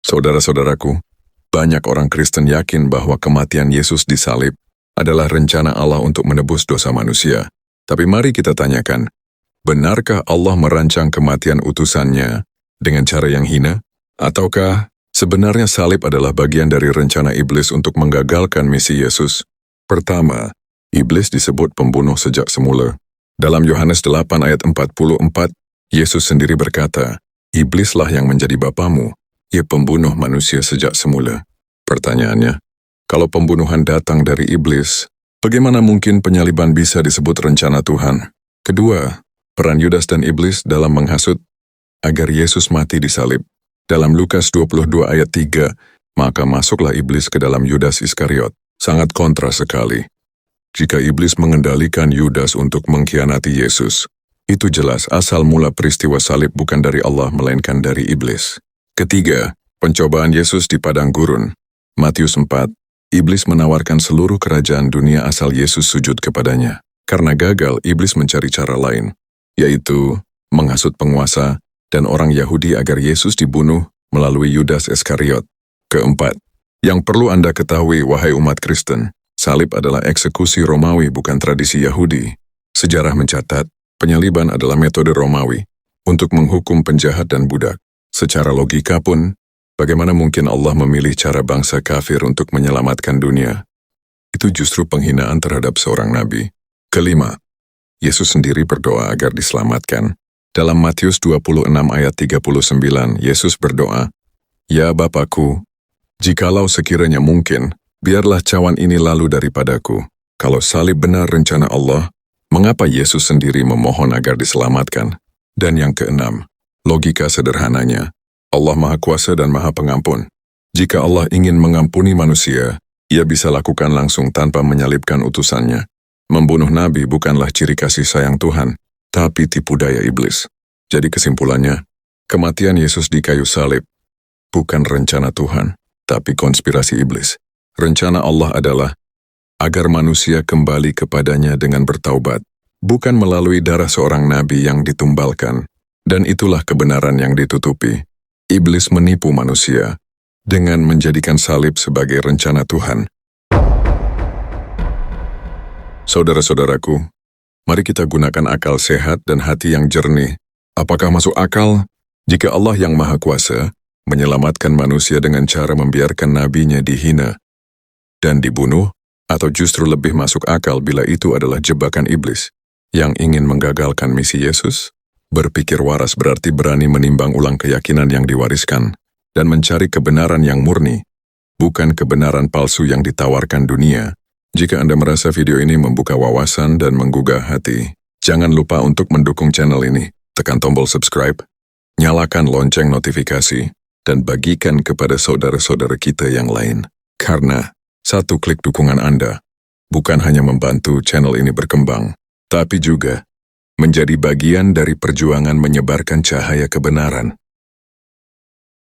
Saudara-saudaraku, banyak orang Kristen yakin bahwa kematian Yesus di salib adalah rencana Allah untuk menebus dosa manusia. Tapi mari kita tanyakan, benarkah Allah merancang kematian utusannya dengan cara yang hina? Ataukah sebenarnya salib adalah bagian dari rencana iblis untuk menggagalkan misi Yesus? Pertama, iblis disebut pembunuh sejak semula. Dalam Yohanes 8 ayat 44, Yesus sendiri berkata, "Iblislah yang menjadi bapamu, ia pembunuh manusia sejak semula." Pertanyaannya, kalau pembunuhan datang dari iblis, bagaimana mungkin penyaliban bisa disebut rencana Tuhan? Kedua, peran Yudas dan iblis dalam menghasut agar Yesus mati di salib. Dalam Lukas 22 ayat 3, maka masuklah iblis ke dalam Yudas Iskariot. Sangat kontra sekali. Jika iblis mengendalikan Yudas untuk mengkhianati Yesus, itu jelas asal mula peristiwa salib bukan dari Allah melainkan dari iblis. Ketiga, pencobaan Yesus di padang gurun. Matius 4, iblis menawarkan seluruh kerajaan dunia asal Yesus sujud kepadanya. Karena gagal, iblis mencari cara lain, yaitu menghasut penguasa dan orang Yahudi agar Yesus dibunuh melalui Yudas Iskariot. Keempat, yang perlu Anda ketahui, wahai umat Kristen, salib adalah eksekusi Romawi bukan tradisi Yahudi. Sejarah mencatat, penyaliban adalah metode Romawi untuk menghukum penjahat dan budak. Secara logika pun, bagaimana mungkin Allah memilih cara bangsa kafir untuk menyelamatkan dunia? Itu justru penghinaan terhadap seorang nabi. Kelima, Yesus sendiri berdoa agar diselamatkan. Dalam Matius 26 ayat 39, Yesus berdoa, "Ya Bapakku, jikalau sekiranya mungkin, biarlah cawan ini lalu daripadaku." Kalau salib benar rencana Allah, mengapa Yesus sendiri memohon agar diselamatkan? Dan yang keenam, logika sederhananya, Allah Maha Kuasa dan Maha Pengampun. Jika Allah ingin mengampuni manusia, Ia bisa lakukan langsung tanpa menyalibkan utusannya. Membunuh nabi bukanlah ciri kasih sayang Tuhan, tapi tipu daya iblis. Jadi kesimpulannya, kematian Yesus di kayu salib bukan rencana Tuhan, tapi konspirasi iblis. Rencana Allah adalah agar manusia kembali kepadanya dengan bertaubat, bukan melalui darah seorang nabi yang ditumbalkan. Dan itulah kebenaran yang ditutupi. Iblis menipu manusia dengan menjadikan salib sebagai rencana Tuhan. Saudara-saudaraku, mari kita gunakan akal sehat dan hati yang jernih. Apakah masuk akal jika Allah yang Maha Kuasa menyelamatkan manusia dengan cara membiarkan nabinya dihina dan dibunuh, atau justru lebih masuk akal bila itu adalah jebakan iblis yang ingin menggagalkan misi Yesus? Berpikir waras berarti berani menimbang ulang keyakinan yang diwariskan dan mencari kebenaran yang murni, bukan kebenaran palsu yang ditawarkan dunia. Jika Anda merasa video ini membuka wawasan dan menggugah hati, jangan lupa untuk mendukung channel ini. Tekan tombol subscribe, nyalakan lonceng notifikasi, dan bagikan kepada saudara-saudara kita yang lain. Karena satu klik dukungan Anda bukan hanya membantu channel ini berkembang, tapi juga menjadi bagian dari perjuangan menyebarkan cahaya kebenaran.